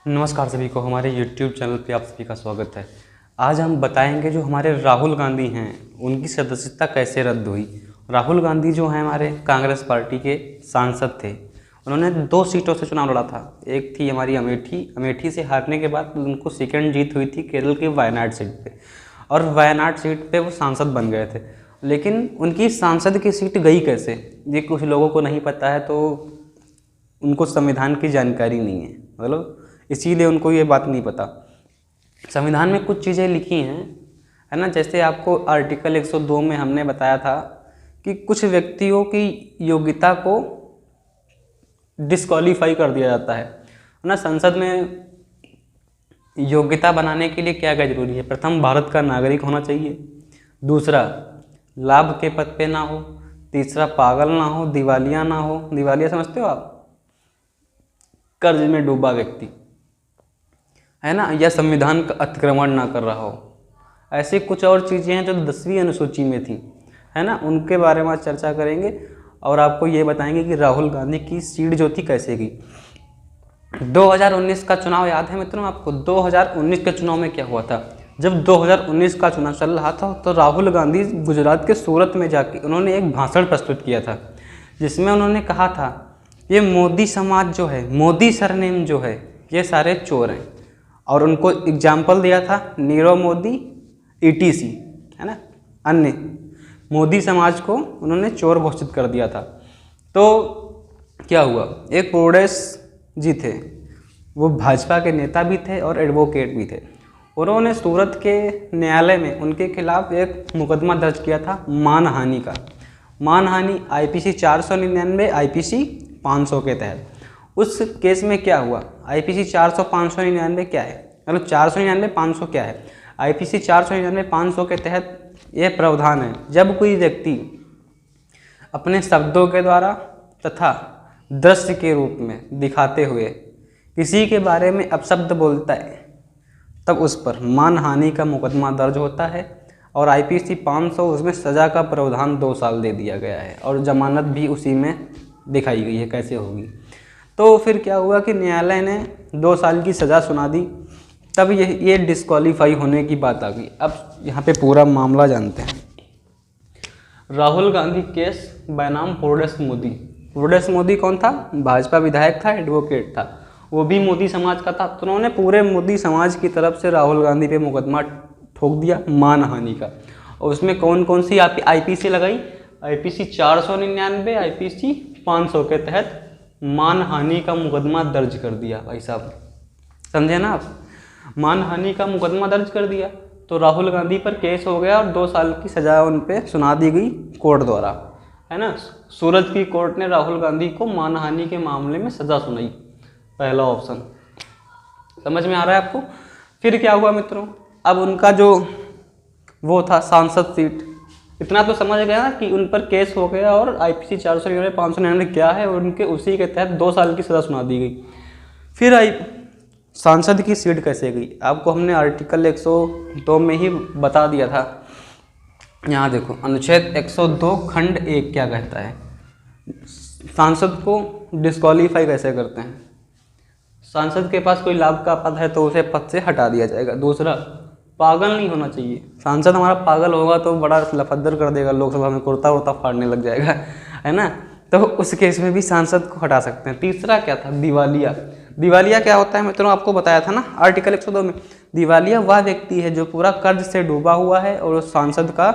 नमस्कार सभी को, हमारे YouTube चैनल पे आप सभी का स्वागत है। आज हम बताएंगे जो हमारे राहुल गांधी हैं उनकी सदस्यता कैसे रद्द हुई। राहुल गांधी जो हैं हमारे कांग्रेस पार्टी के सांसद थे। उन्होंने 2 सीटों से चुनाव लड़ा था। एक थी हमारी अमेठी से हारने के बाद उनको सेकंड जीत हुई थी केरल की वायनाड सीट पे, और वायनाड सीट पे वो सांसद बन गए थे। लेकिन उनकी सांसद की सीट गई कैसे, ये कुछ लोगों को नहीं पता है, तो उनको संविधान की जानकारी नहीं है, मतलब इसीलिए उनको ये बात नहीं पता। संविधान में कुछ चीज़ें लिखी हैं, है ना। जैसे आपको आर्टिकल 102 में हमने बताया था कि कुछ व्यक्तियों की योग्यता को डिस्क्वालीफाई कर दिया जाता है ना। संसद में योग्यता बनाने के लिए क्या क्या जरूरी है? प्रथम, भारत का नागरिक होना चाहिए। दूसरा, लाभ के पद पे ना हो। तीसरा, पागल ना हो, दिवालिया ना हो। दिवालिया समझते हो आप? कर्ज में डूबा व्यक्ति, है ना, या संविधान का अतिक्रमण ना कर रहा हो। ऐसी कुछ और चीज़ें हैं जो 10वीं अनुसूची में थी, है ना। उनके बारे में चर्चा करेंगे और आपको ये बताएंगे कि राहुल गांधी की सीट जो थी कैसे गई। 2019 का चुनाव याद है मित्रों आपको? 2019 के चुनाव में क्या हुआ था? जब 2019 का चुनाव चल रहा था तो राहुल गांधी गुजरात के सूरत में जाके उन्होंने एक भाषण प्रस्तुत किया था, जिसमें उन्होंने कहा था ये मोदी समाज जो है, मोदी सरनेम जो है, ये सारे चोर हैं। और उनको एग्जाम्पल दिया था नीरव मोदी, ETC, है ना, अन्य मोदी समाज को उन्होंने चोर घोषित कर दिया था। तो क्या हुआ, एक प्रोडेस जी थे, वो भाजपा के नेता भी थे और एडवोकेट भी थे। उन्होंने सूरत के न्यायालय में उनके खिलाफ एक मुकदमा दर्ज किया था मानहानि का। मानहानि IPC 499, IPC 500 के तहत। उस केस में क्या हुआ, IPC 400, 599 क्या है, मतलब 499, 500 क्या है? IPC 499, 500 के तहत यह प्रावधान है, जब कोई व्यक्ति अपने शब्दों के द्वारा तथा दृश्य के रूप में दिखाते हुए किसी के बारे में अपशब्द बोलता है, तब उस पर मानहानि का मुकदमा दर्ज होता है। और IPC 500 उसमें सज़ा का प्रावधान 2 साल दे दिया गया है, और जमानत भी उसी में दिखाई गई है कैसे होगी। तो फिर क्या हुआ कि न्यायालय ने 2 साल की सज़ा सुना दी, तब ये डिस्क्वालीफाई होने की बात आ गई। अब यहाँ पे पूरा मामला जानते हैं। राहुल गांधी केस बनाम प्रोडेस मोदी। प्रोडेस मोदी कौन था? भाजपा विधायक था, एडवोकेट था, वो भी मोदी समाज का था। तो उन्होंने पूरे मोदी समाज की तरफ से राहुल गांधी पे मुकदमा ठोक दिया मानहानि का। और उसमें कौन कौन सी IPC लगाई? IPC 499, IPC 500 के तहत मानहानि का मुकदमा दर्ज कर दिया। भाई साहब, समझे ना आप? मानहानि का मुकदमा दर्ज कर दिया तो राहुल गांधी पर केस हो गया और 2 साल की सजा उन पे सुना दी गई कोर्ट द्वारा, है ना। सूरत की कोर्ट ने राहुल गांधी को मानहानि के मामले में सजा सुनाई। पहला ऑप्शन समझ में आ रहा है आपको? फिर क्या हुआ मित्रों, अब उनका जो वो था सांसद सीट, इतना तो समझ गया कि उन पर केस हो गया और IPC 499, 599 क्या है, उनके उसी के तहत 2 साल की सज़ा सुना दी गई। फिर सांसद की सीट कैसे गई? आपको हमने आर्टिकल 102 में ही बता दिया था। यहाँ देखो, अनुच्छेद 102 खंड 1 क्या कहता है, सांसद को डिस्क्वालीफाई कैसे करते हैं। सांसद के पास कोई लाभ का पद है तो उसे पद से हटा दिया जाएगा। दूसरा, पागल नहीं होना चाहिए। सांसद हमारा पागल होगा तो बड़ा लफद्दर कर देगा, लोकसभा में कुर्ता वुर्ता फाड़ने लग जाएगा, है ना, तो उस केस में भी सांसद को हटा सकते हैं। तीसरा क्या था? दिवालिया। दिवालिया क्या होता है मित्रों? आपको बताया था ना आर्टिकल 102 में। दिवालिया वह व्यक्ति है जो पूरा कर्ज से डूबा हुआ है और उस सांसद का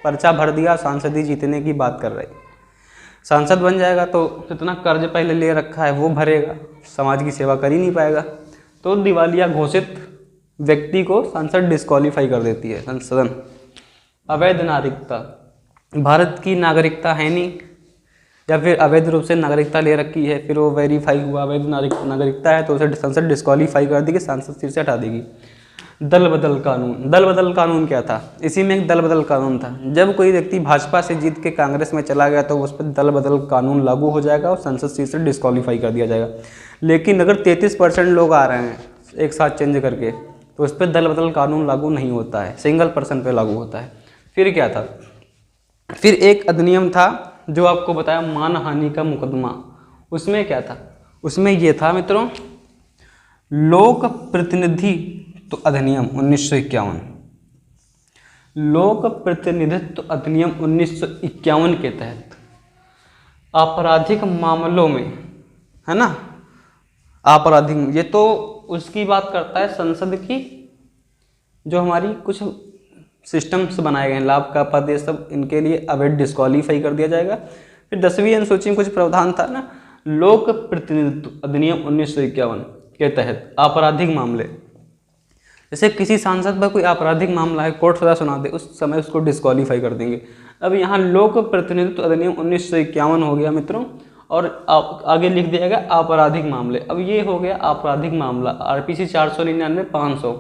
पर्चा भर दिया, सांसद ही जीतने की बात कर रहे। सांसद बन जाएगा तो जितना कर्ज पहले ले रखा है वो भरेगा, समाज की सेवा कर ही नहीं पाएगा। तो दिवालिया घोषित व्यक्ति को संसद डिस्क्वालीफाई कर देती है। संसदन। अवैध नागरिकता, भारत की नागरिकता है नहीं, या फिर अवैध रूप से नागरिकता ले रखी है, फिर वो वेरीफाई हुआ अवैध नागरिकता है तो उसे संसद डिस्क्वालीफाई कर देगी, सांसद सीट से हटा देगी। दल बदल कानून। दल बदल कानून क्या था? इसी में एक दल बदल कानून था। जब कोई व्यक्ति भाजपा से जीत के कांग्रेस में चला गया तो उस पर दल बदल कानून लागू हो जाएगा और संसद सीट से डिस्क्वालीफाई कर दिया जाएगा। लेकिन अगर 33% लोग आ रहे हैं एक साथ चेंज करके तो उस पर दल बदल कानून लागू नहीं होता है, सिंगल पर्सन पे लागू होता है। फिर क्या था? फिर एक अधिनियम था जो आपको बताया मानहानि का मुकदमा। उसमें क्या था? उसमें ये था मित्रों लोक प्रतिनिधित्व अधिनियम 1951, लोक प्रतिनिधित्व अधिनियम 1951 के तहत आपराधिक मामलों में, है ना, आपराधिक, ये तो उसकी बात करता है संसद की, जो हमारी कुछ सिस्टम्स बनाए गए हैं, लाभ का पद, ये सब इनके लिए अवैध डिस्क्वालीफाई कर दिया जाएगा। फिर 10वीं अनुसूची में कुछ प्रावधान था ना, लोक प्रतिनिधित्व अधिनियम 1951 के तहत आपराधिक मामले, जैसे किसी सांसद पर कोई आपराधिक मामला है, कोर्ट सजा सुना दे, उस समय उसको डिस्क्वालीफाई कर देंगे। अब यहाँ लोक प्रतिनिधित्व अधिनियम 1951 हो गया मित्रों, और आगे लिख दिया गया आपराधिक मामले। अब ये हो गया आपराधिक मामला, आरपीसी 499 500,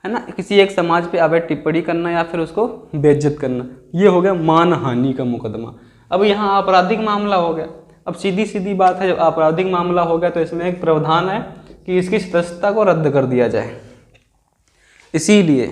है ना, किसी एक समाज पे अवैध टिप्पणी करना या फिर उसको बेइज्जत करना, ये हो गया मानहानि का मुकदमा। अब यहाँ आपराधिक मामला हो गया। अब सीधी सीधी बात है, जब आपराधिक मामला हो गया तो इसमें एक प्रावधान है कि इसकी सदस्यता को रद्द कर दिया जाए। इसीलिए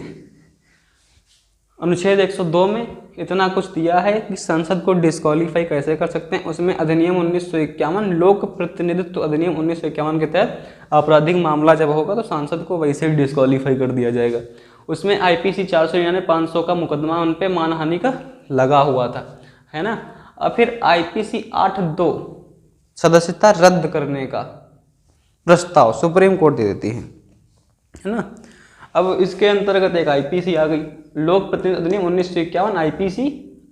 अनुच्छेद 102 में इतना कुछ दिया है कि संसद को डिस्क्वालीफाई कैसे कर सकते हैं। उसमें अधिनियम 1951, लोक प्रतिनिधित्व अधिनियम 1951 के तहत आपराधिक मामला जब होगा तो सांसद को वैसे ही डिस्क्वालीफाई कर दिया जाएगा। उसमें आईपीसी 499 500 का मुकदमा उन पे मानहानि का लगा हुआ था, है ना। और फिर आईपीसी 82 सदस्यता रद्द करने का प्रस्ताव सुप्रीम कोर्ट दे देती है ना। अब इसके अंतर्गत एक आईपीसी आ गई, लोक प्रतिनिधित्व अधिनियम 1951 आईपीसी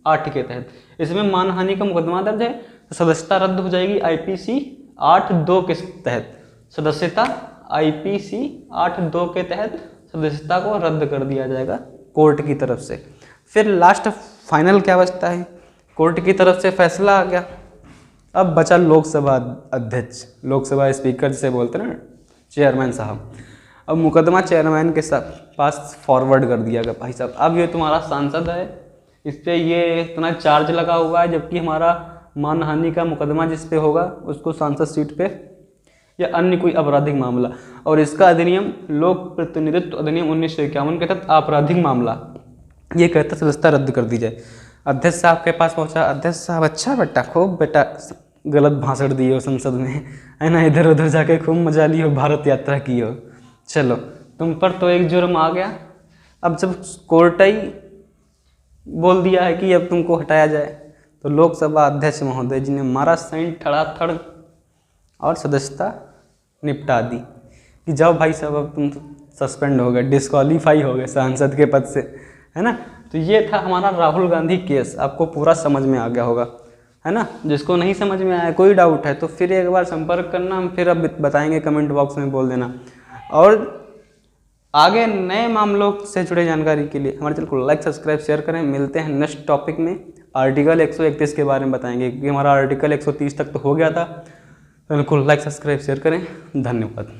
8 के तहत। इसमें मानहानि का मुकदमा दर्ज है तो सदस्यता रद्द हो जाएगी आईपीसी 8(2) के तहत। सदस्यता आईपीसी 8(2) के तहत सदस्यता को रद्द कर दिया जाएगा कोर्ट की तरफ से। फिर लास्ट फाइनल क्या बचता है, कोर्ट की तरफ से फैसला आ गया। अब बचा लोकसभा अध्यक्ष, लोकसभा स्पीकर जिसे बोलते हैं ना, चेयरमैन साहब। अब मुकदमा चेयरमैन के पास फॉरवर्ड कर दिया गया, भाई साहब अब ये तुम्हारा सांसद है, इस पर ये इतना चार्ज लगा हुआ है, जबकि हमारा मानहानि का मुकदमा जिस पे होगा उसको सांसद सीट पे या अन्य कोई आपराधिक मामला, और इसका अधिनियम लोक प्रतिनिधित्व अधिनियम 1951 के तहत आपराधिक मामला ये कहता सदस्यता रद्द कर दी जाए। अध्यक्ष साहब के पास पहुंचा, अध्यक्ष साहब अच्छा बेटा, खूब बेटा गलत भाषण दिए हो संसद में, है ना, इधर उधर जाके खूब मजा ली हो, भारत यात्रा की हो, चलो तुम पर तो एक जुर्म आ गया। अब जब कोर्ट ही बोल दिया है कि अब तुमको हटाया जाए, तो लोकसभा अध्यक्ष महोदय जी ने मारा साइन धड़ाधड़ और सदस्यता निपटा दी कि जाओ भाई साहब अब तुम सस्पेंड हो गए, डिस्क्वालीफाई हो गए सांसद के पद से, है ना। तो ये था हमारा राहुल गांधी केस, आपको पूरा समझ में आ गया होगा, है ना। जिसको नहीं समझ में आया, कोई डाउट है तो फिर एक बार संपर्क करना, हम फिर अब बताएंगे, कमेंट बॉक्स में बोल देना। और आगे नए मामलों से जुड़े जानकारी के लिए हमारे चैनल को लाइक सब्सक्राइब शेयर करें। मिलते हैं नेक्स्ट टॉपिक में, आर्टिकल 131 के बारे में बताएंगे, क्योंकि हमारा आर्टिकल 130 तक तो हो गया था। चैनल को लाइक सब्सक्राइब शेयर करें, धन्यवाद।